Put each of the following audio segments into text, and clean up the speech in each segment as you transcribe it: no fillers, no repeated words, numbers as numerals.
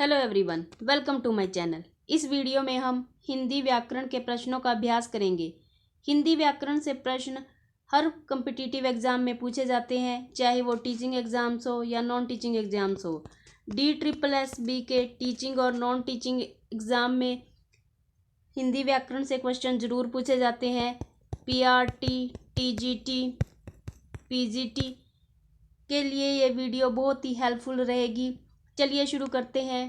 Hello everyone, welcome to my channel. इस video में हम हिंदी व्याकरण के प्रश्नों का अभ्यास करेंगे। हिंदी व्याकरण से प्रश्न हर कम्पिटिटिव एग्ज़ाम में पूछे जाते हैं, चाहे वो टीचिंग एग्ज़ाम्स हो या नॉन टीचिंग एग्ज़ाम्स हो। DSSB के टीचिंग और नॉन टीचिंग एग्ज़ाम में हिंदी व्याकरण से क्वेश्चन ज़रूर पूछे जाते हैं। PRT, TGT, PGT के लिए ये वीडियो बहुत ही हेल्पफुल रहेगी। चलिए शुरू करते हैं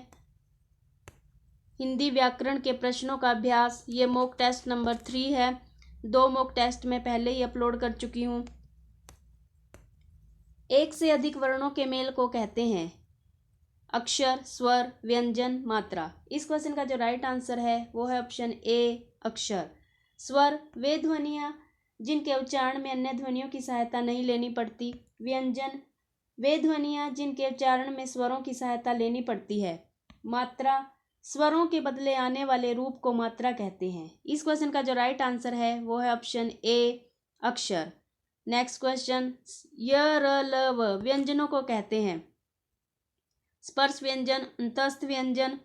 हिंदी व्याकरण के प्रश्नों का अभ्यास। ये मॉक टेस्ट नंबर 3 है। 2 मॉक टेस्ट मैं पहले ही अपलोड कर चुकी हूँ। एक से अधिक वर्णों के मेल को कहते हैं अक्षर, स्वर, व्यंजन, मात्रा। इस क्वेश्चन का जो राइट आंसर है वो है ऑप्शन ए, अक्षर। स्वर वे ध्वनियाँ जिनके उच्चारण में अन्य ध्वनियों की सहायता नहीं लेनी पड़ती। व्यंजन वे ध्वनियाँ जिनके उच्चारण में स्वरों की सहायता लेनी पड़ती है। मात्रा स्वरों के बदले आने वाले रूप को मात्रा कहते हैं। इस क्वेश्चन का जो राइट आंसर है वो है ऑप्शन ए, अक्षर। नेक्स्ट क्वेश्चन, य, र, ल, व व्यंजनों को कहते हैं स्पर्श व्यंजन, अंतस्थ व्यंजन,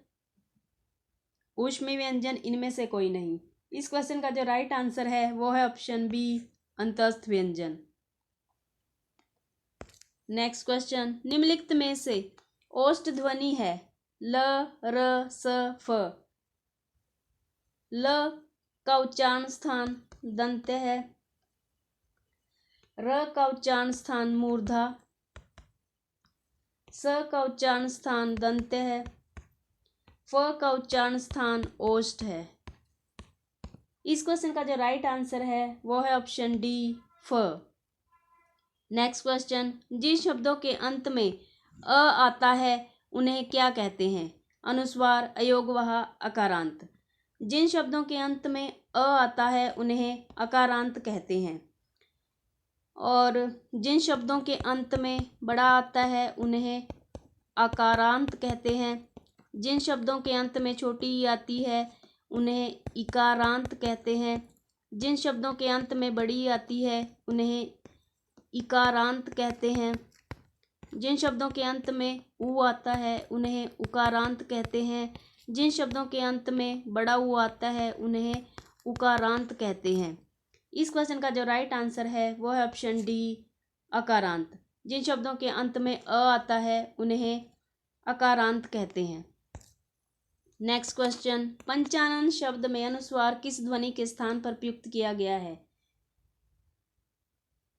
ऊष्मी व्यंजन, इनमें से कोई नहीं। इस क्वेश्चन का जो राइट आंसर है वो है ऑप्शन बी, अंतस्थ व्यंजन। नेक्स्ट क्वेश्चन, निम्नलिखित में से ओष्ठ ध्वनि है ल, र, स, फ। ल का उच्चारण स्थान दंत है, र का उच्चारण स्थान मूर्धा, स का उच्चारण स्थान दंत है, फ का उच्चारण स्थान ओष्ठ है। इस क्वेश्चन का जो राइट आंसर है वो है ऑप्शन डी, फ। नेक्स्ट क्वेश्चन, जिन शब्दों के अंत में अ आता है उन्हें क्या कहते हैं? अनुस्वार, अयोगवाह, अकारांत। जिन शब्दों के अंत में अ आता है उन्हें अकारांत कहते हैं और जिन शब्दों के अंत में बड़ा आता है उन्हें अकारांत कहते हैं। जिन शब्दों के अंत में छोटी ई आती है उन्हें इकारांत कहते हैं। जिन शब्दों के अंत में बड़ी ई आती है उन्हें इकारांत कहते हैं। जिन शब्दों के अंत में ऊ आता है उन्हें उकारांत कहते हैं। जिन शब्दों के अंत में बड़ा ऊ आता है उन्हें उकारांत कहते हैं। इस क्वेश्चन का जो राइट आंसर है वो है ऑप्शन डी, अकारांत। जिन शब्दों के अंत में अ आता है उन्हें अकारांत कहते हैं। नेक्स्ट क्वेश्चन, पंचानन शब्द में अनुस्वार किस ध्वनि के स्थान पर प्रयुक्त किया गया है?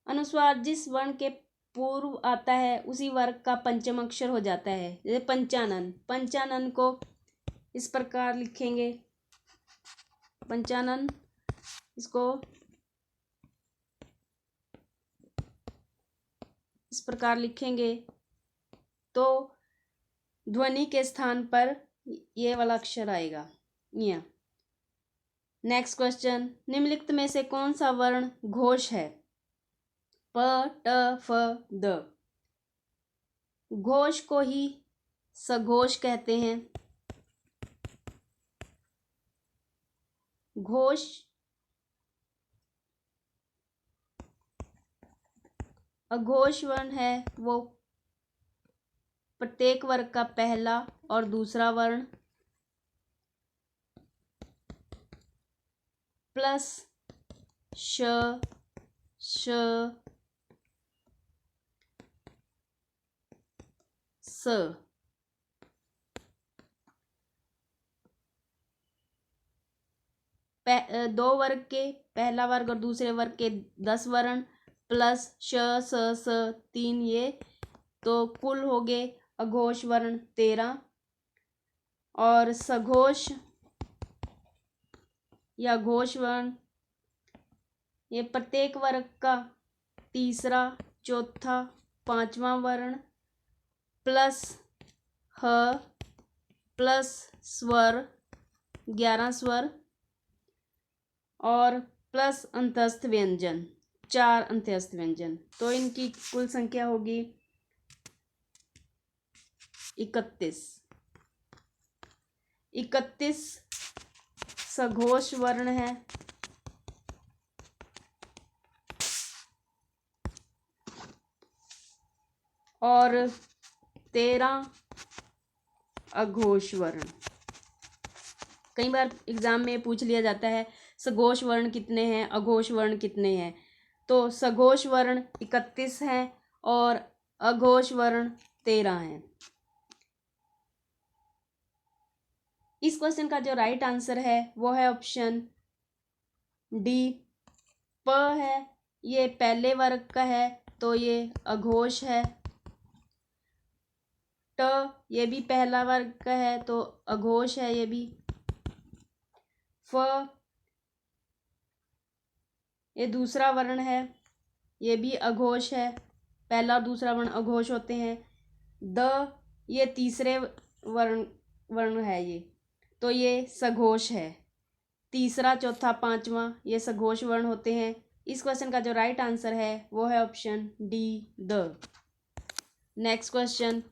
अनुस्वार जिस वर्ण के पूर्व आता है उसी वर्ग का पंचम अक्षर हो जाता है। जैसे पंचानन, पंचानन को इस प्रकार लिखेंगे, पंचानन इसको इस प्रकार लिखेंगे तो ध्वनि के स्थान पर ये वाला अक्षर आएगा, या। नेक्स्ट क्वेश्चन, निम्नलिखित में से कौन सा वर्ण घोष है? प, ट, फ, द। घोष को ही सघोष कहते हैं। घोष अघोष वर्ण है वो प्रत्येक वर्ग का पहला और दूसरा वर्ण प्लस श, श, स। दो वर्ग के पहला वर्ग और दूसरे वर्ग के 10 वर्ण प्लस श, स, स 3, ये तो कुल हो गए अघोष वर्ण 13। और सघोष या घोष वर्ण ये प्रत्येक वर्ग का तीसरा, चौथा, पांचवा वर्ण प्लस ह प्लस स्वर 11 स्वर और प्लस अंतस्थ व्यंजन 4 अंतस्थ व्यंजन, तो इनकी कुल संख्या होगी 31। 31 सघोष वर्ण है और 13 अघोष वर्ण। कई बार एग्जाम में पूछ लिया जाता है सघोष वर्ण कितने हैं, अघोष वर्ण कितने हैं। तो सघोष वर्ण 31 हैं और अघोष वर्ण 13 हैं। इस क्वेश्चन का जो राइट आंसर है वो है ऑप्शन डी, प है। ये पहले वर्ग का है तो ये अघोष है। ट ये भी पहला वर्ग का है तो अघोष है ये भी। फ ये दूसरा वर्ण है, ये भी अघोष है। पहला और दूसरा वर्ण अघोष होते हैं। द ये तीसरे वर्ण है ये, तो ये सघोष है। तीसरा, चौथा, पांचवा ये सघोष वर्ण होते हैं। इस क्वेश्चन का जो राइट आंसर है वो है option D, the. Next question,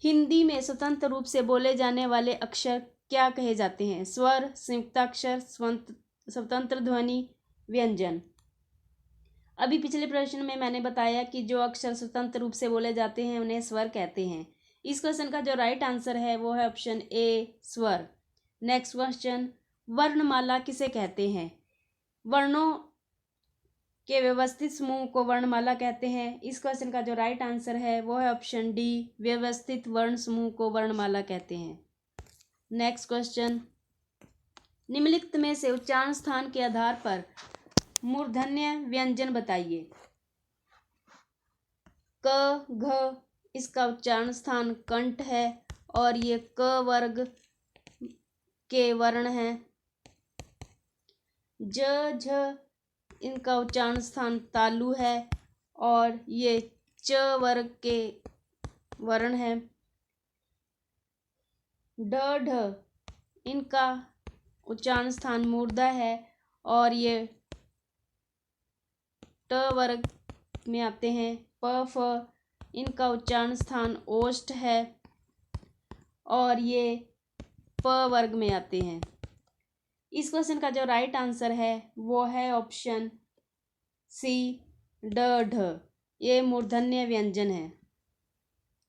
Hindi में स्वतंत्र रूप से बोले जाने वाले अक्षर क्या कहे जाते हैं? स्वर, संयुक्ताक्षर, स्वतंत्र ध्वनि, व्यंजन। अभी पिछले प्रश्न में मैंने बताया कि जो अक्षर स्वतंत्र रूप से बोले जाते हैं उन्हें स्वर कहते हैं। इस क्वेश्चन का जो राइट आंसर है वो है ऑप्शन ए, स्वर। नेक्स्ट क्वेश्चन, वर्णमाला किसे कहते हैं? वर्णों के व्यवस्थित समूह को वर्णमाला कहते हैं। इस क्वेश्चन का जो राइट आंसर है वो है ऑप्शन डी, व्यवस्थित वर्ण समूह को वर्णमाला कहते हैं। नेक्स्ट क्वेश्चन, निम्नलिखित में से उच्चारण स्थान के आधार पर मूर्धन्य व्यंजन बताइए। क, घ इसका उच्चारण स्थान कंठ है और ये क वर्ग के वर्ण हैं। ज, झ इनका उच्चारण स्थान तालु है और ये च वर्ग के वर्ण हैं। ड, ढ इनका उच्चारण स्थान मूर्धा है और ये ट वर्ग में आते हैं। प, फ इनका उच्चारण स्थान ओष्ठ है और ये प वर्ग में आते हैं। इस क्वेश्चन का जो राइट आंसर है वो है ऑप्शन सी, ड, ढ ये मूर्धन्य व्यंजन है।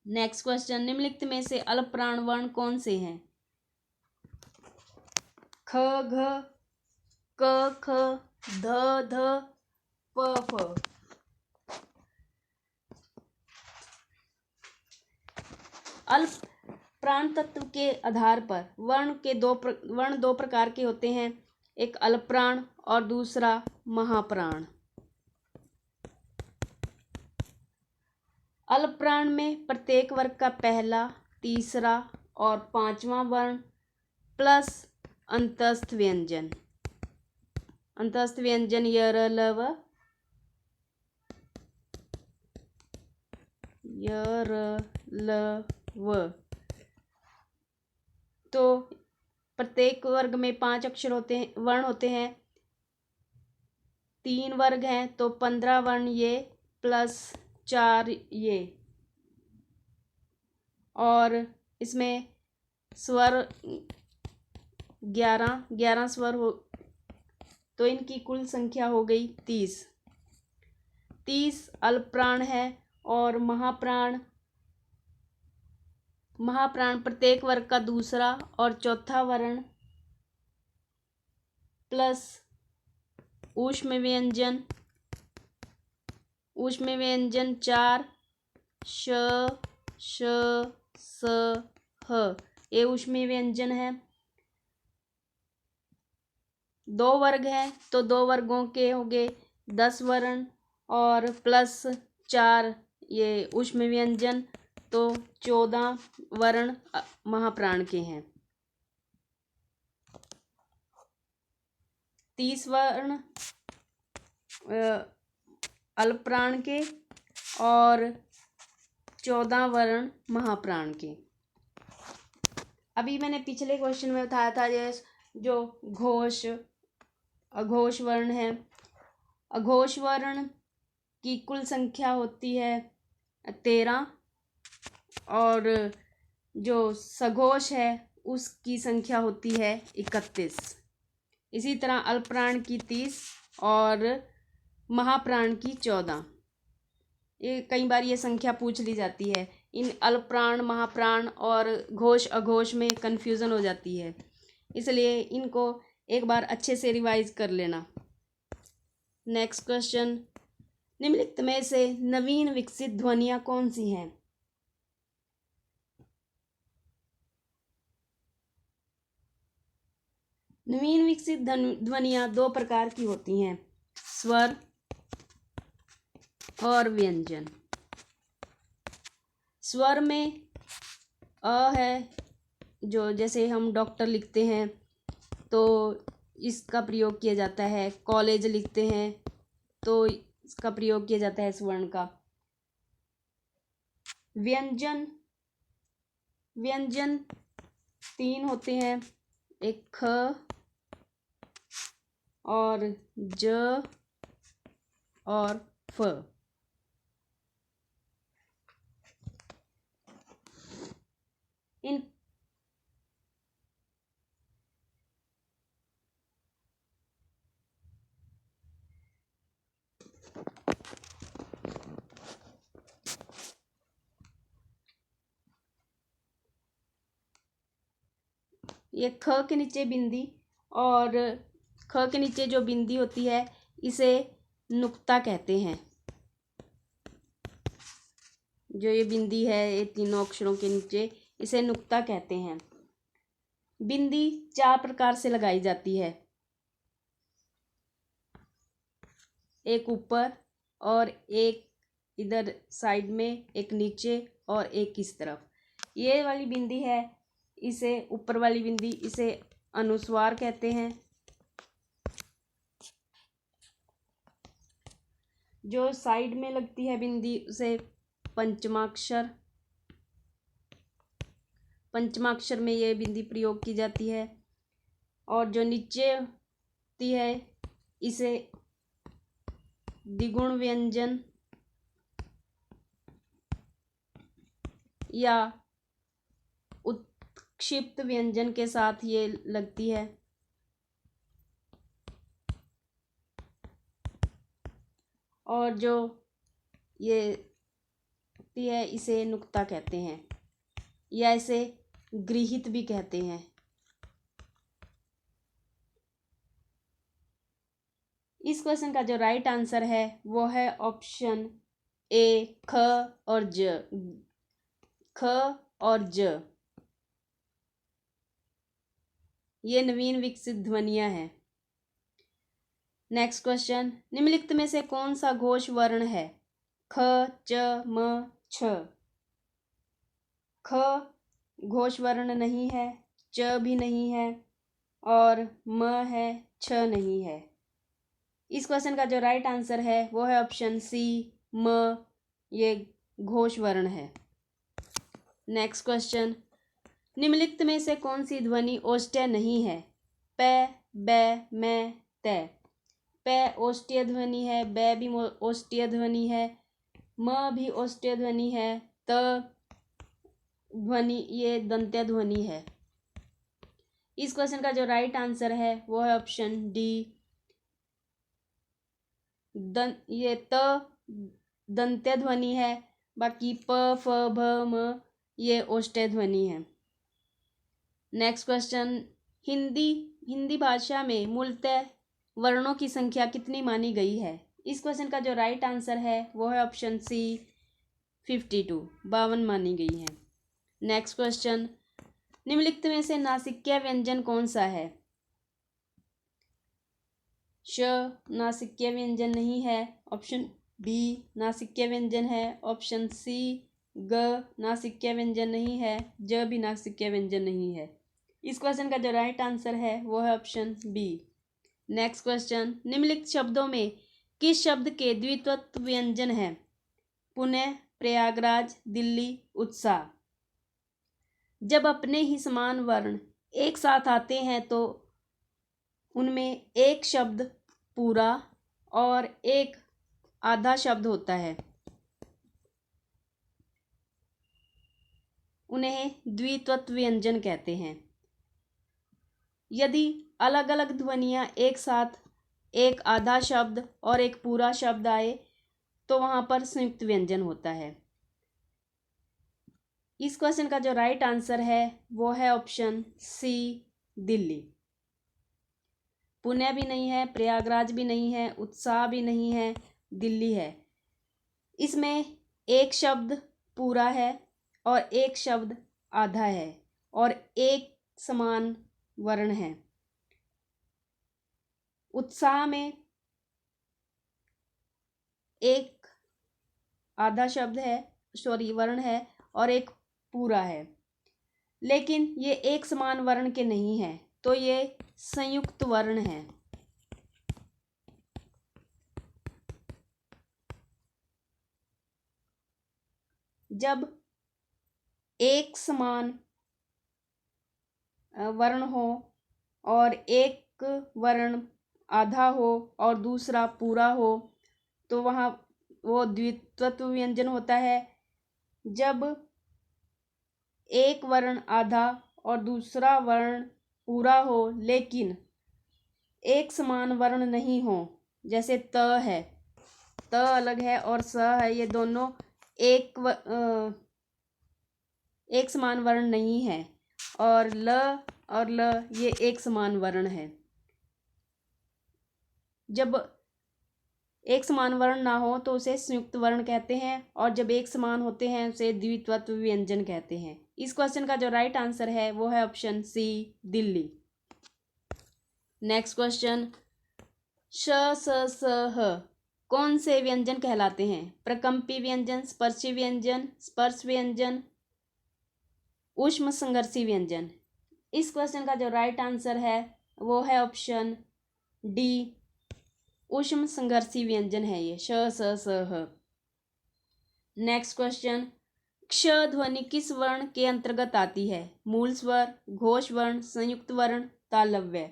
नेक्स्ट क्वेश्चन, निम्नलिखित में से अल्प प्राण वर्ण कौन से हैं? ख, घ, क, ख, ध, ध, प, फ। अल्प प्राण तत्व के आधार पर वर्ण दो प्रकार के होते हैं, एक अल्प प्राण और दूसरा महाप्राण। अल्प प्राण में प्रत्येक वर्ग का पहला, तीसरा और पांचवा वर्ण प्लस अंतस्थ व्यंजन। अंतस्थ व्यंजन य, र, ल, व, य, र, ल, व। तो प्रत्येक वर्ग में 5 अक्षर होते हैं, वर्ण होते हैं। 3 वर्ग हैं तो 15 वर्ण ये प्लस 4 ये, और इसमें स्वर 11 स्वर हो, तो इनकी कुल संख्या हो गई 30। 30 अल्प प्राण है और महाप्राण प्रत्येक वर्ग का दूसरा और चौथा वर्ण प्लस ऊष्म व्यंजन 4 श, श, स, ह ये ऊष्म व्यंजन है। 2 वर्ग है तो 2 वर्गों के हो गए 10 वर्ण और प्लस 4 ये ऊष्म व्यंजन, तो 14 वर्ण महाप्राण के हैं। 30 वर्ण अल्प प्राण के और 14 वर्ण महाप्राण के। अभी मैंने पिछले क्वेश्चन में बताया था जो घोष अघोष वर्ण है। अघोष वर्ण की कुल संख्या होती है 13 और जो सघोष है उसकी संख्या होती है 31। इसी तरह अल्पप्राण की 30 और महाप्राण की 14। ये कई बार ये संख्या पूछ ली जाती है इन अल्पप्राण, महाप्राण और घोष अघोष में कन्फ्यूज़न हो जाती है, इसलिए इनको एक बार अच्छे से रिवाइज कर लेना। नेक्स्ट क्वेश्चन, निम्नलिखित में से नवीन विकसित ध्वनियाँ कौन सी हैं? नवीन विकसित ध्वनियाँ दो प्रकार की होती हैं, स्वर और व्यंजन। स्वर में अ है, जो जैसे हम डॉक्टर लिखते हैं तो इसका प्रयोग किया जाता है, कॉलेज लिखते हैं तो इसका प्रयोग किया जाता है स्वर्ण का। व्यंजन, व्यंजन तीन होते हैं, एक ख और ज और फ। इन ये ख के नीचे बिंदी और ख के नीचे जो बिंदी होती है इसे नुक्ता कहते हैं। जो ये बिंदी है ये तीनों अक्षरों के नीचे, इसे नुक्ता कहते हैं। बिंदी चार प्रकार से लगाई जाती है, एक ऊपर और एक इधर साइड में, एक नीचे और एक इस तरफ। ये वाली बिंदी है, इसे ऊपर वाली बिंदी इसे अनुस्वार कहते हैं। जो साइड में लगती है बिंदी उसे पंचमाक्षर, पंचमाक्षर में ये बिंदी प्रयोग की जाती है। और जो नीचे होती है इसे द्विगुण व्यंजन या उत्क्षिप्त व्यंजन के साथ ये लगती है। और जो ये होती है इसे नुक्ता कहते हैं या इसे गृहीत भी कहते हैं। इस क्वेश्चन का जो राइट आंसर है वो है ऑप्शन ए, ख और ज। ख और ज ये नवीन विकसित ध्वनियां हैं। नेक्स्ट क्वेश्चन, निम्नलिखित में से कौन सा घोष वर्ण है? ख, च, म, छ। ख घोष वर्ण नहीं है, च भी नहीं है और म है, छ नहीं है। इस क्वेश्चन का जो राइट आंसर है वो है ऑप्शन सी, म, ये घोष वर्ण है। नेक्स्ट क्वेश्चन, निम्नलिखित में से कौन सी ध्वनि ओष्ठ्य नहीं है? प, बै, मै, तै। प ओष्ठ्य ध्वनि है, बै भी ओष्ठ्य ध्वनि है, म भी ओष्ठ्य ध्वनि है, त ध्वनि ये दंत्य ध्वनि है। इस क्वेश्चन का जो राइट आंसर है वो है ऑप्शन डी, ये त दंत्य ध्वनि है, बाकी प, फ, भ, म ये ओष्ठ्य ध्वनि है। नेक्स्ट क्वेश्चन, हिंदी भाषा में मूलतः वर्णों की संख्या कितनी मानी गई है? इस क्वेश्चन का जो राइट आंसर है वो है ऑप्शन सी, 52, 52 मानी गई है। नेक्स्ट क्वेश्चन, निम्नलिखित में से नासिक्य व्यंजन कौन सा है? श नासिक्य व्यंजन नहीं है, ऑप्शन बी नासिक्य व्यंजन है, ऑप्शन सी ग नासिक्य व्यंजन नहीं है, ज भी नासिक्य व्यंजन नहीं है। इस क्वेश्चन का जो राइट आंसर है वो है ऑप्शन बी। नेक्स्ट क्वेश्चन, निम्नलिखित शब्दों में किस शब्द के द्वित्व व्यंजन है? पुणे, प्रयागराज, दिल्ली, उत्साह। जब अपने ही समान वर्ण एक साथ आते हैं तो उनमें एक शब्द पूरा और एक आधा शब्द होता है, उन्हें द्वित्व व्यंजन कहते हैं। यदि अलग अलग ध्वनियाँ एक साथ एक आधा शब्द और एक पूरा शब्द आए तो वहाँ पर संयुक्त व्यंजन होता है। इस क्वेश्चन का जो राइट आंसर है वो है ऑप्शन सी, दिल्ली। पुणे भी नहीं है, प्रयागराज भी नहीं है, उत्साह भी नहीं है, दिल्ली है। इसमें एक शब्द पूरा है और एक शब्द आधा है और एक समान वर्ण है। उत्साह में एक आधा शब्द है, वर्ण है, और एक पूरा है, लेकिन ये एक समान वर्ण के नहीं है, तो ये संयुक्त वर्ण है। जब एक समान वर्ण हो और एक वर्ण आधा हो और दूसरा पूरा हो तो वहाँ वो द्वित्व व्यंजन होता है। जब एक वर्ण आधा और दूसरा वर्ण पूरा हो लेकिन एक समान वर्ण नहीं हो, जैसे त है, त अलग है और स है, ये दोनों एक समान वर्ण नहीं है, और ल ये एक समान वर्ण है। जब एक समान वर्ण ना हो तो उसे संयुक्त वर्ण कहते हैं, और जब एक समान होते हैं उसे द्वित्व व्यंजन कहते हैं। इस क्वेश्चन का जो राइट आंसर है वो है option C, Delhi. Next question, श स स ह कौन से व्यंजन कहलाते हैं? प्रकंपी व्यंजन, स्पर्शी व्यंजन, स्पर्श व्यंजन, ऊष्म संघर्षी व्यंजन। इस क्वेश्चन का जो राइट आंसर है वो है ऑप्शन डी, ऊष्म संघर्षी व्यंजन है ये, श स स ह। नेक्स्ट क्वेश्चन, क्ष ध्वनि किस वर्ण के अंतर्गत आती है? मूल स्वर, घोष वर्ण, संयुक्त वर्ण, तालव्य।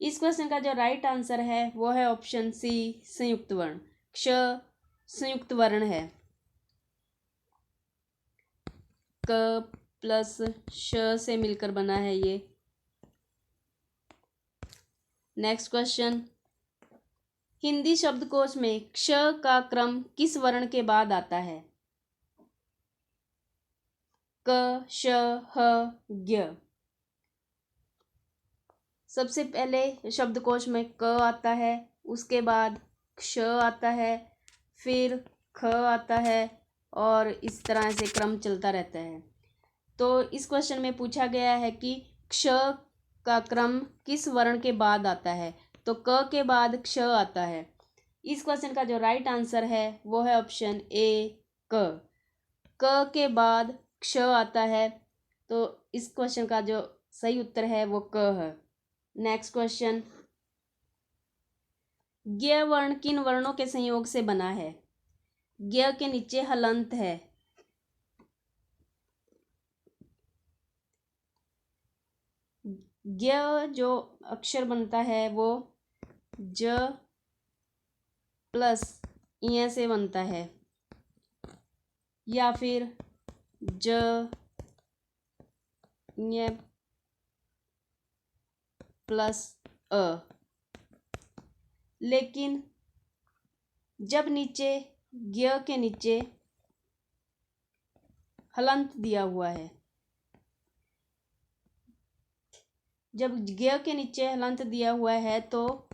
इस क्वेश्चन का जो राइट आंसर है वो है ऑप्शन सी, संयुक्त वर्ण। क्ष संयुक्त वर्ण है। क प्लस श से मिलकर बना है ये। नेक्स्ट क्वेश्चन, हिंदी शब्दकोश में क्ष का क्रम किस वर्ण के बाद आता है? क, श, ह, ज्ञ। सबसे पहले शब्दकोश में क आता है, उसके बाद क्ष आता है, फिर ख आता है, और इस तरह से क्रम चलता रहता है। तो इस क्वेश्चन में पूछा गया है कि क्ष का क्रम किस वर्ण के बाद आता है, तो क के बाद क्ष आता है। इस क्वेश्चन का जो राइट आंसर है वो है ऑप्शन ए, क के बाद क्ष आता है, तो इस क्वेश्चन का जो सही उत्तर है वो क है। नेक्स्ट क्वेश्चन, ज्ञ वर्ण किन वर्णों के संयोग से बना है? ज्ञ के नीचे हलंत है, ज्ञ जो अक्षर बनता है वो ज प्लस इ से बनता है, या फिर ज इ प्लस अ। लेकिन जब नीचे ज्ञ के नीचे हलंत दिया हुआ है, जब ज्ञ के नीचे हलंत दिया हुआ है तो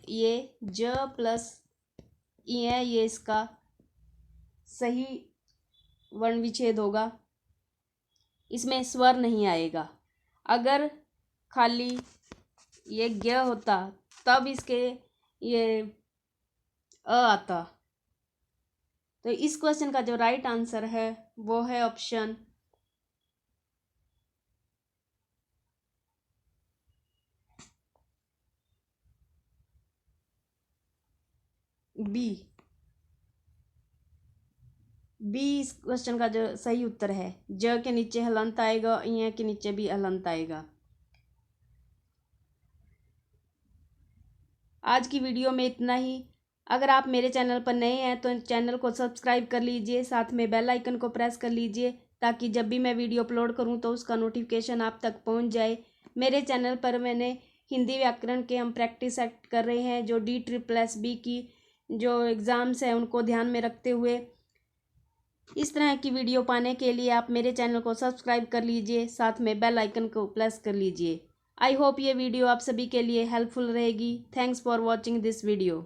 ये ज प्लस इ ये इसका सही वर्ण विच्छेद होगा, इसमें स्वर नहीं आएगा। अगर खाली ये ज्ञ होता तब इसके ये अ आता। तो इस क्वेश्चन का जो राइट आंसर है वो है ऑप्शन बी। इस क्वेश्चन का जो सही उत्तर है। ज के नीचे हलंत आएगा, इ के नीचे भी हलंत आएगा। आज की वीडियो में इतना ही। अगर आप मेरे चैनल पर नए हैं तो चैनल को सब्सक्राइब कर लीजिए, साथ में बेल आइकन को प्रेस कर लीजिए ताकि जब भी मैं वीडियो अपलोड करूं तो उसका नोटिफिकेशन आप तक पहुंच जाए। मेरे चैनल पर मैंने हिंदी व्याकरण के हम प्रैक्टिस सेट कर रहे हैं, जो DSSS की जो एग्ज़ाम्स हैं उनको ध्यान में रखते हुए इस तरह की वीडियो पाने के लिए आप मेरे चैनल को सब्सक्राइब कर लीजिए, साथ में बेल आइकन को प्रेस कर लीजिए। आई होप ये वीडियो आप सभी के लिए हेल्पफुल रहेगी। Thanks for watching this video.